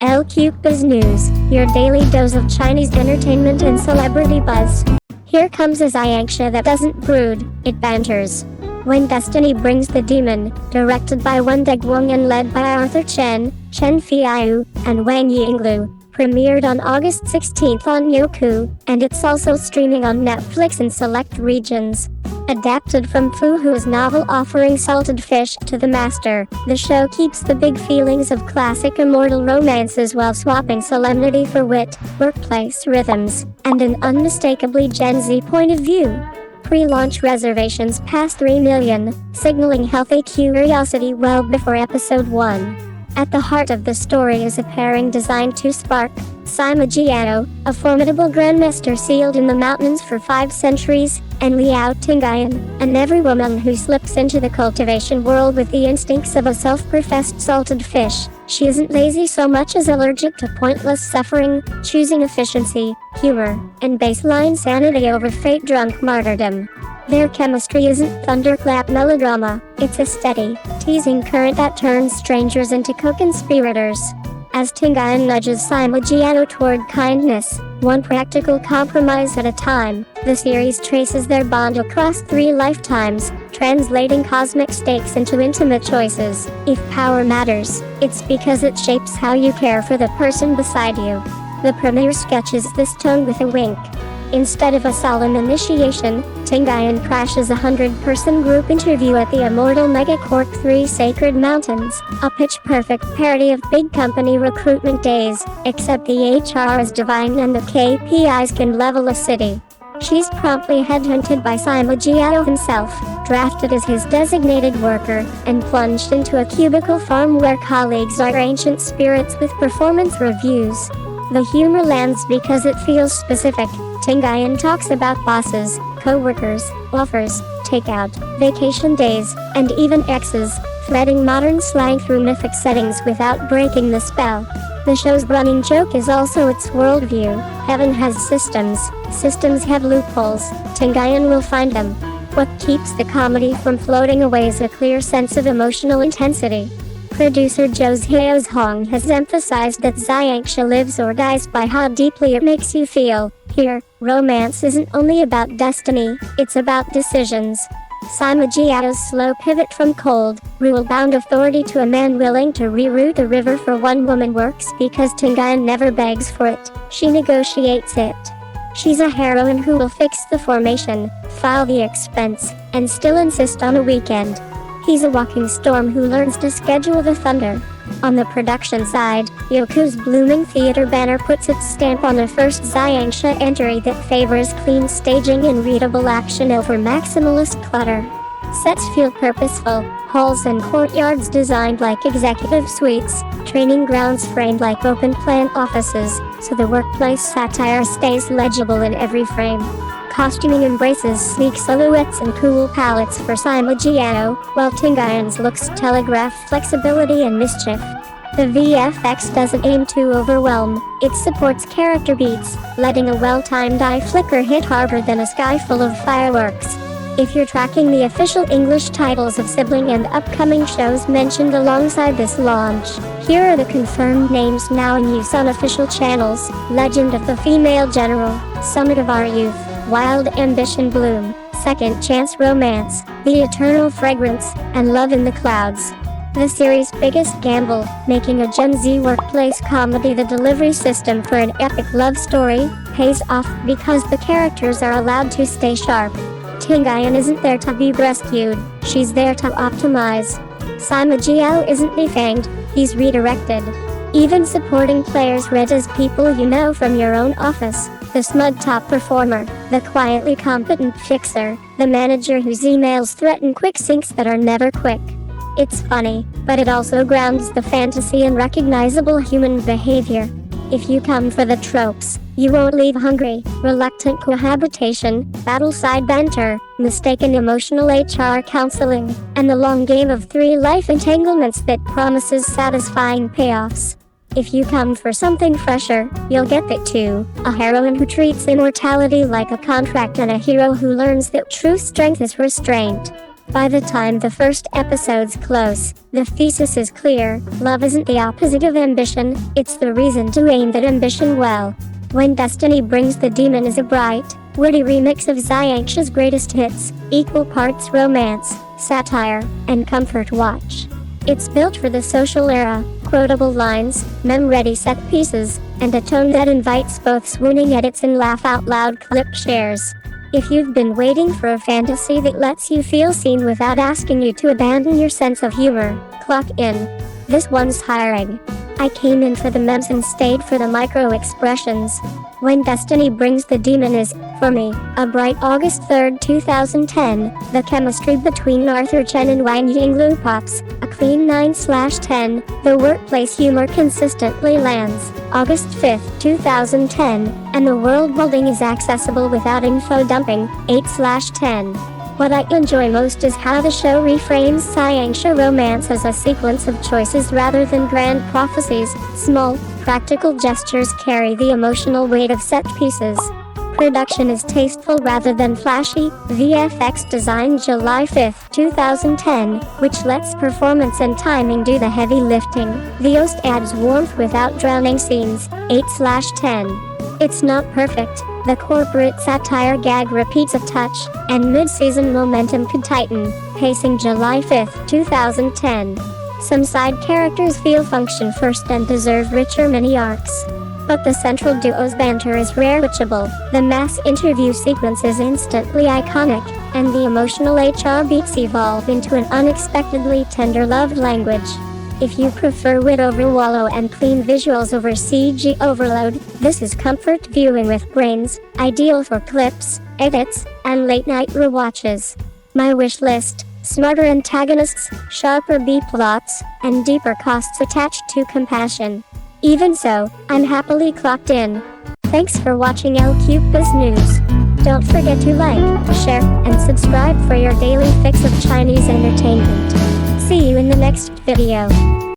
LQBuzz News, your daily dose of Chinese entertainment and celebrity buzz. Here comes a Xianxia that doesn't brood, it banters. When Destiny Brings the Demon, directed by Wang Yinglu and led by Arthur Chen, Chen Feiyu, and Wang Yinglu, premiered on August 16th on Youku, and it's also streaming on Netflix in select regions. Adapted from Fu Hua's novel offering salted fish to the master, the show keeps the big feelings of classic immortal romances while swapping solemnity for wit, workplace rhythms, and an unmistakably Gen Z point of view. Pre-launch reservations passed 3 million, signaling healthy curiosity well before episode 1. At the heart of the story is a pairing designed to spark Xianxia, a formidable grandmaster sealed in the mountains for 5 centuries, and Liao Tingyan, an every woman who slips into the cultivation world with the instincts of a self-professed salted fish. She isn't lazy so much as allergic to pointless suffering, choosing efficiency, humor, and baseline sanity over fate-drunk martyrdom. Their chemistry isn't thunderclap melodrama, it's a steady, teasing current that turns strangers into co-conspirators. As Tingyan nudges Xianxia toward kindness, one practical compromise at a time, the series traces their bond across 3 lifetimes, translating cosmic stakes into intimate choices. If power matters, it's because it shapes how you care for the person beside you. The premiere sketches this tone with a wink. Instead of a solemn initiation, Tingyan crashes a 100-person group interview at the immortal Megacorp 3 Sacred Mountains, a pitch-perfect parody of big company recruitment days, except the HR is divine and the KPIs can level a city. She's promptly headhunted by Xianxia himself, drafted as his designated worker, and plunged into a cubicle farm where colleagues are ancient spirits with performance reviews. The humor lands because it feels specific. Tingyan talks about bosses, co-workers, offers, takeout, vacation days, and even exes, threading modern slang through mythic settings without breaking the spell. The show's running joke is also its worldview. Heaven has systems, systems have loopholes, Tingyan will find them. What keeps the comedy from floating away is a clear sense of emotional intensity. Producer José Hong has emphasized that Xianxia lives or dies by how deeply it makes you feel. Here, romance isn't only about destiny, it's about decisions. Xianxia's slow pivot from cold, rule-bound authority to a man willing to reroute the river for one woman works because Tingyan never begs for it, she negotiates it. She's a heroine who will fix the formation, file the expense, and still insist on a weekend. He's a walking storm who learns to schedule the thunder. On the production side, Youku's blooming theater banner puts its stamp on the first Xianxia entry that favors clean staging and readable action over maximalist clutter. Sets feel purposeful, halls and courtyards designed like executive suites, training grounds framed like open-plan offices, so the workplace satire stays legible in every frame. Costuming embraces sleek silhouettes and cool palettes for Xianxia, while Tingyan's looks telegraph flexibility and mischief. The VFX doesn't aim to overwhelm, it supports character beats, letting a well-timed eye flicker hit harder than a sky full of fireworks. If you're tracking the official English titles of sibling and upcoming shows mentioned alongside this launch, here are the confirmed names now in use on official channels: Legend of the Female General, Summit of Our Youth, Wild Ambition Bloom, Second Chance Romance, The Eternal Fragrance, and Love in the Clouds. The series' biggest gamble, making a Gen Z workplace comedy the delivery system for an epic love story, pays off because the characters are allowed to stay sharp. Tingyan isn't there to be rescued, she's there to optimize. Xianxia isn't defanged, he's redirected. Even supporting players read as people you know from your own office. The smug top performer, the quietly competent fixer, the manager whose emails threaten quick syncs that are never quick. It's funny, but it also grounds the fantasy in recognizable human behavior. If you come for the tropes, you won't leave hungry. Reluctant cohabitation, battle-side banter, mistaken emotional HR counseling, and the long game of 3 life entanglements that promises satisfying payoffs. If you come for something fresher, you'll get that too. A heroine who treats immortality like a contract and a hero who learns that true strength is restraint. By the time the first episodes close, the thesis is clear: love isn't the opposite of ambition, it's the reason to aim that ambition well. When Destiny Brings the Demon is a bright, witty remix of Xianxia's greatest hits, equal parts romance, satire, and comfort watch. It's built for the social era, quotable lines, meme-ready set pieces, and a tone that invites both swooning edits and laugh-out-loud clip shares. If you've been waiting for a fantasy that lets you feel seen without asking you to abandon your sense of humor, clock in. This one's hiring. I came in for the memes and stayed for the micro-expressions. When Destiny Brings the Demon is, for me, a bright August 3, 2010, the chemistry between Arthur Chen and Wang Yinglu pops, a clean 9/10, the workplace humor consistently lands, August 5, 2010, and the world building is accessible without info dumping, 8/10. What I enjoy most is how the show reframes Xianxia romance as a sequence of choices rather than grand prophecies. Small, practical gestures carry the emotional weight of set pieces. Production is tasteful rather than flashy. VFX design July 5, 2010, which lets performance and timing do the heavy lifting. The host adds warmth without drowning scenes. 8/10. It's not perfect. The corporate satire gag repeats a touch, and mid-season momentum could tighten. Pacing July 5, 2010. Some side characters feel function first and deserve richer mini-arcs. But the central duo's banter is rare-watchable. The mass interview sequence is instantly iconic, and the emotional HR beats evolve into an unexpectedly tender love language. If you prefer wit over wallow and clean visuals over CG overload, this is comfort viewing with brains, ideal for clips, edits, and late-night rewatches. My wish list: smarter antagonists, sharper B-plots, and deeper costs attached to compassion. Even so, I'm happily clocked in. Thanks for watching El Cupis News. Don't forget to like, share, and subscribe for your daily fix of Chinese entertainment. See you in the next video.